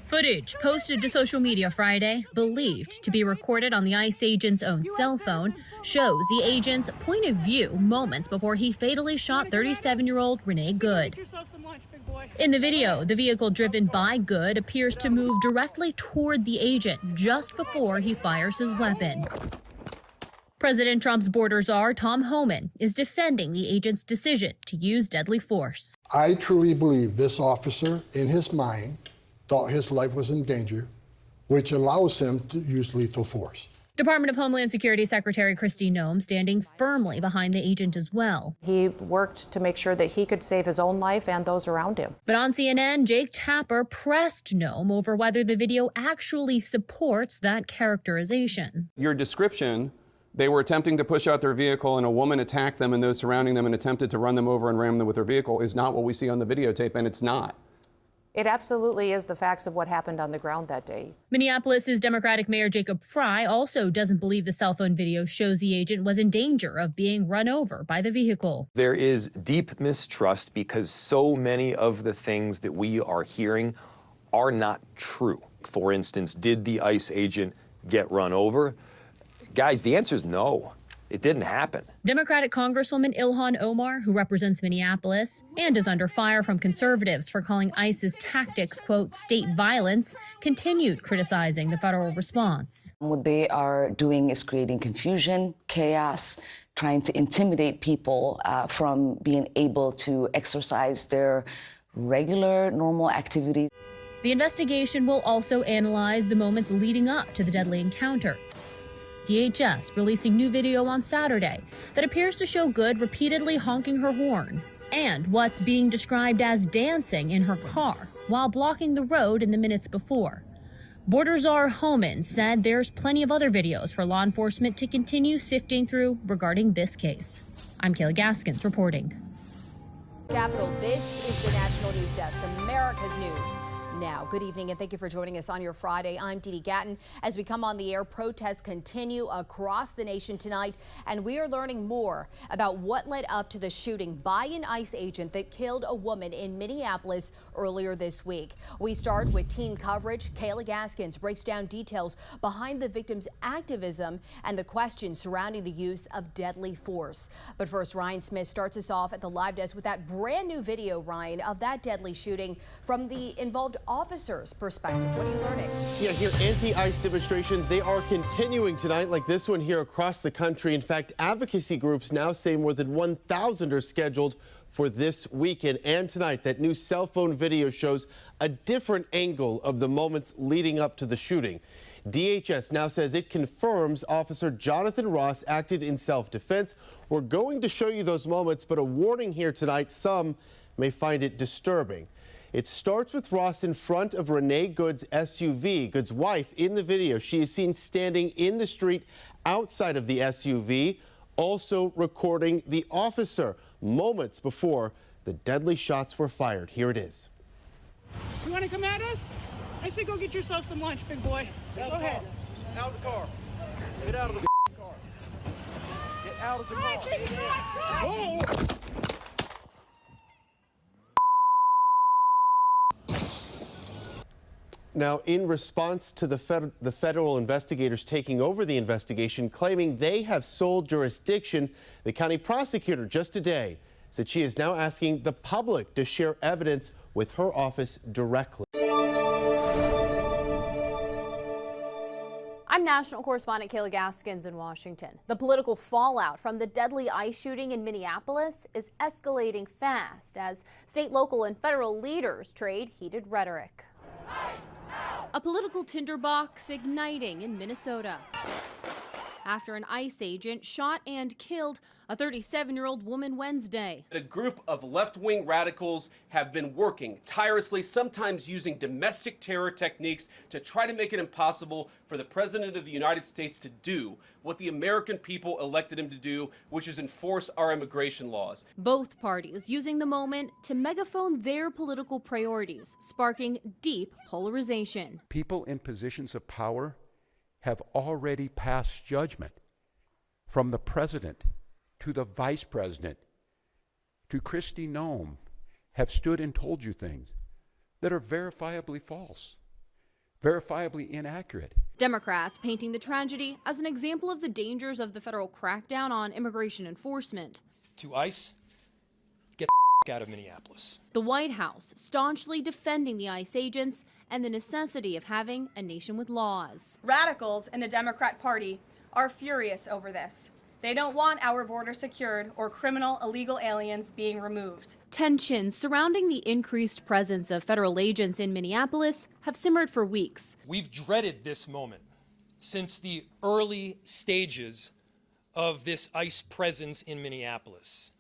Footage posted to social media Friday, believed to be recorded on the ICE agent's own cell phone, shows the agent's point of view moments before he fatally shot 37-year-old Renee Good. In the video, the vehicle driven by Good appears to move directly toward the agent just before he fires his weapon. President Trump's border czar, Tom Homan, is defending the agent's decision to use deadly force. I truly believe this officer, in his mind, thought his life was in danger, which allows him to use lethal force. Department of Homeland Security Secretary Kristi Noem standing firmly behind the agent as well. He worked to make sure that he could save his own life and those around him. But on CNN, Jake Tapper pressed Noem over whether the video actually supports that characterization. Your description, they were attempting to push out their vehicle and a woman attacked them and those surrounding them and attempted to run them over and ram them with their vehicle, is not what we see on the videotape, and it's not. It absolutely is the facts of what happened on the ground that day. Minneapolis's Democratic Mayor Jacob Frey also doesn't believe the cell phone video shows the agent was in danger of being run over by the vehicle. There is deep mistrust because so many of the things that we are hearing are not true. For instance, did the ICE agent get run over? Guys, the answer is no. It didn't happen. Democratic Congresswoman Ilhan Omar, who represents Minneapolis and is under fire from conservatives for calling ICE's tactics, quote, state violence, continued criticizing the federal response. What they are doing is creating confusion, chaos, trying to intimidate people from being able to exercise their regular, normal activities. The investigation will also analyze the moments leading up to the deadly encounter. DHS releasing new video on Saturday that appears to show Good repeatedly honking her horn and what's being described as dancing in her car while blocking the road in the minutes before. Border czar Homan said there's plenty of other videos for law enforcement to continue sifting through regarding this case. I'm Kayla Gaskins reporting. Capital, this is the National News Desk, America's News Now. Good evening and thank you for joining us on your Friday. I'm Dee Dee Gatton. As we come on the air, protests continue across the nation tonight, and we are learning more about what led up to the shooting by an ICE agent that killed a woman in Minneapolis earlier this week. We start with team coverage. Kayla Gaskins breaks down details behind the victim's activism and the questions surrounding the use of deadly force. But first, Ryan Smith starts us off at the live desk with that brand new video, Ryan, of that deadly shooting from the involved officer's perspective. What are you learning? Yeah, here anti-ICE demonstrations, they are continuing tonight, like this one here across the country. In fact, advocacy groups now say more than 1,000 are scheduled for this weekend and tonight. That new cell phone video shows a different angle of the moments leading up to the shooting. DHS now says it confirms Officer Jonathan Ross acted in self-defense. We're going to show you those moments, but a warning here tonight, some may find it disturbing. It starts with Ross in front of Renee Good's SUV. Good's wife in the video. She is seen standing in the street outside of the SUV, also recording the officer moments before the deadly shots were fired. Here it is. You want to come at us? I say go get yourself some lunch, big boy. Go ahead. Out of the car. Get out of the car. Get out of the car. Oh! Now, in response to the federal investigators taking over the investigation, claiming they have sole jurisdiction, the county prosecutor just today said she is now asking the public to share evidence with her office directly. I'm national correspondent Kayla Gaskins in Washington. The political fallout from the deadly ICE shooting in Minneapolis is escalating fast as state, local, and federal leaders trade heated rhetoric. A political tinderbox igniting in Minnesota after an ICE agent shot and killed a 37-year-old woman Wednesday. A group of left-wing radicals have been working tirelessly, sometimes using domestic terror techniques to try to make it impossible for the President of the United States to do what the American people elected him to do, which is enforce our immigration laws. Both parties using the moment to megaphone their political priorities, sparking deep polarization. People in positions of power have already passed judgment, from the president to the vice president to Kristi Noem, have stood and told you things that are verifiably false. verifiably inaccurate. Democrats painting the tragedy as an example of the dangers of the federal crackdown on immigration enforcement. To ICE, get the out of Minneapolis. The White House staunchly defending the ICE agents and the necessity of having a nation with laws. Radicals in the Democrat Party are furious over this. They don't want our border secured or criminal illegal aliens being removed. Tensions surrounding the increased presence of federal agents in Minneapolis have simmered for weeks. We've dreaded this moment since the early stages of this ICE presence in Minneapolis.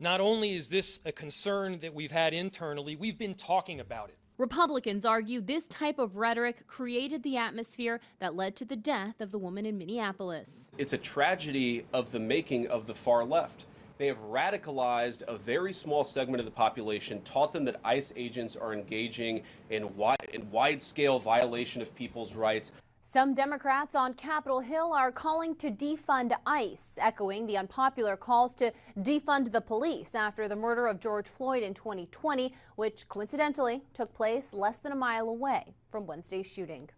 Not only is this a concern that we've had internally, we've been talking about it. Republicans argue this type of rhetoric created the atmosphere that led to the death of the woman in Minneapolis. It's a tragedy of the making of the far left. They have radicalized a very small segment of the population, taught them that ICE agents are engaging in wide-scale violation of people's rights. Some Democrats on Capitol Hill are calling to defund ICE, echoing the unpopular calls to defund the police after the murder of George Floyd in 2020, which coincidentally took place less than a mile away from Wednesday's shooting.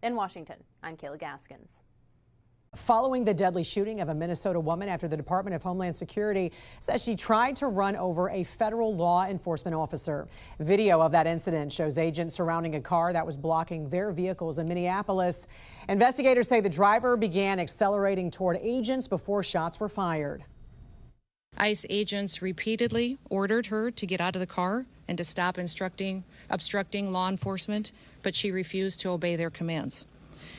In Washington, I'm Kayla Gaskins. Following the deadly shooting of a Minnesota woman after the Department of Homeland Security says she tried to run over a federal law enforcement officer. Video of that incident shows agents surrounding a car that was blocking their vehicles in Minneapolis. Investigators say the driver began accelerating toward agents before shots were fired. ICE agents repeatedly ordered her to get out of the car and to stop obstructing law enforcement, but she refused to obey their commands.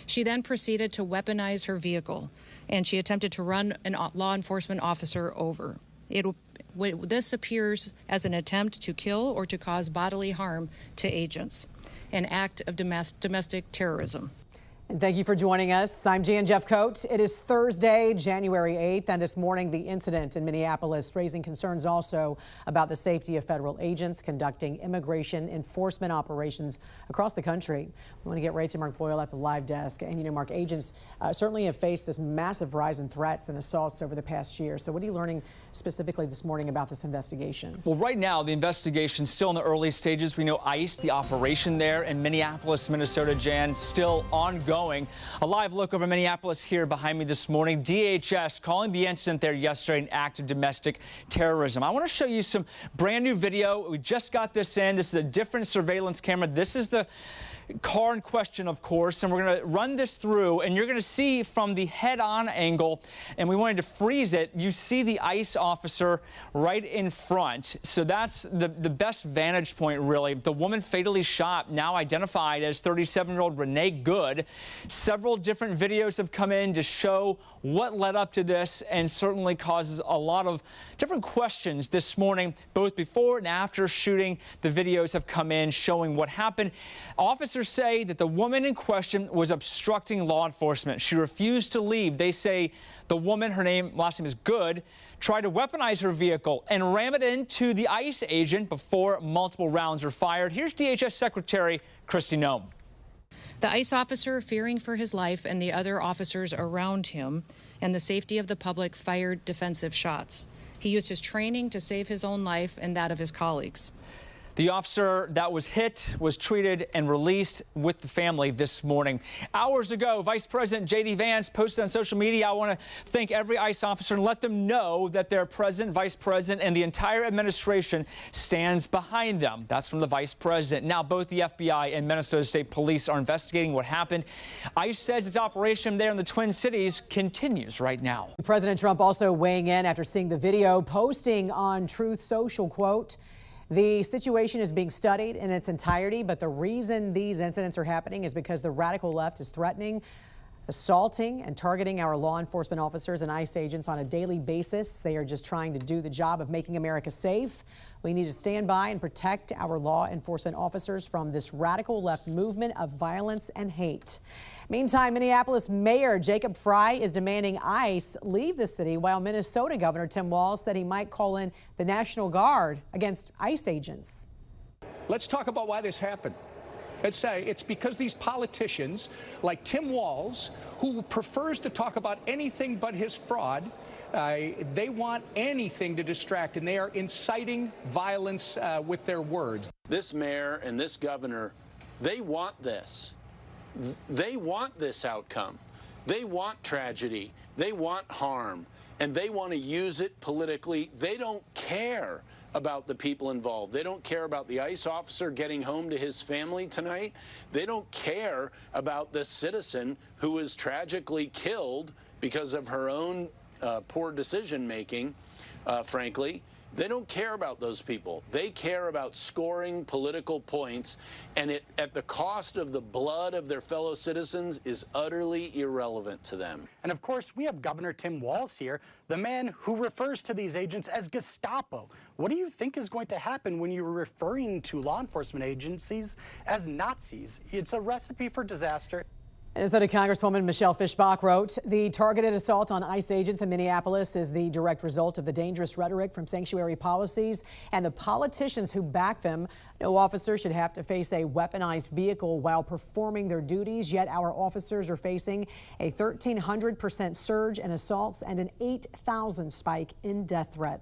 She then proceeded to weaponize her vehicle, and she attempted to run a law enforcement officer over. This appears as an attempt to kill or to cause bodily harm to agents, an act of domestic terrorism. And thank you for joining us. I'm Jan Jeffcoat. It is Thursday, January 8th, and this morning the incident in Minneapolis raising concerns also about the safety of federal agents conducting immigration enforcement operations across the country. We want to get right to Mark Boyle at the live desk. And, you know, Mark, agents certainly have faced this massive rise in threats and assaults over the past year. So what are you learning specifically this morning about this investigation? Well, right now, the investigation is still in the early stages. We know ICE, the operation there in Minneapolis, Minnesota, Jan, still ongoing. A live look over Minneapolis here behind me this morning. DHS calling the incident there yesterday an act of domestic terrorism. I want to show you some brand new video. We just got this in. This is a different surveillance camera. This is the car in question, of course, and we're going to run this through, and you're going to see from the head-on angle, and we wanted to freeze it, you see the ICE officer right in front. So that's the best vantage point, really. The woman fatally shot, now identified as 37-year-old Renee Good. Several different videos have come in to show what led up to this, and certainly causes a lot of different questions this morning, both before and after shooting. The videos have come in showing what happened. Officers say that the woman in question was obstructing law enforcement. She refused to leave. They say the woman, her last name is Good, tried to weaponize her vehicle and ram it into the ICE agent before multiple rounds were fired. Here's DHS Secretary Kristi Noem. The ICE officer, fearing for his life and the other officers around him and the safety of the public, fired defensive shots. He used his training to save his own life and that of his colleagues. The officer that was hit was treated and released with the family this morning. Hours ago, Vice President J.D. Vance posted on social media, I want to thank every ICE officer and let them know that their president, vice president, and the entire administration stands behind them. That's from the vice president. Now, both the FBI and Minnesota State Police are investigating what happened. ICE says its operation there in the Twin Cities continues right now. President Trump also weighing in after seeing the video, posting on Truth Social, quote, "The situation is being studied in its entirety, but the reason these incidents are happening is because the radical left is threatening, assaulting, and targeting our law enforcement officers and ICE agents on a daily basis. They are just trying to do the job of making America safe. We need to stand by and protect our law enforcement officers from this radical left movement of violence and hate." Meantime, Minneapolis Mayor Jacob Fry is demanding ICE leave the city, while Minnesota Governor Tim Walz said he might call in the National Guard against ICE agents. Let's talk about why this happened. Let's say it's because these politicians like Tim Walz, who prefers to talk about anything but his fraud, they want anything to distract, and they are inciting violence with their words. This mayor and this governor They want this. They want this outcome. They want tragedy. They want harm. And they want to use it politically. They don't care about the people involved. They don't care about the ICE officer getting home to his family tonight. They don't care about the citizen who was tragically killed because of her own poor decision making, frankly. They don't care about those people. They care about scoring political points, and it, at the cost of the blood of their fellow citizens, is utterly irrelevant to them. And of course, we have Governor Tim Walz here, the man who refers to these agents as Gestapo. What do you think is going to happen when you're referring to law enforcement agencies as Nazis? It's a recipe for disaster. Minnesota Congresswoman Michelle Fischbach wrote, the targeted assault on ICE agents in Minneapolis is the direct result of the dangerous rhetoric from sanctuary policies and the politicians who back them. No officer should have to face a weaponized vehicle while performing their duties, yet our officers are facing a 1,300% surge in assaults and an 8,000 spike in death threats.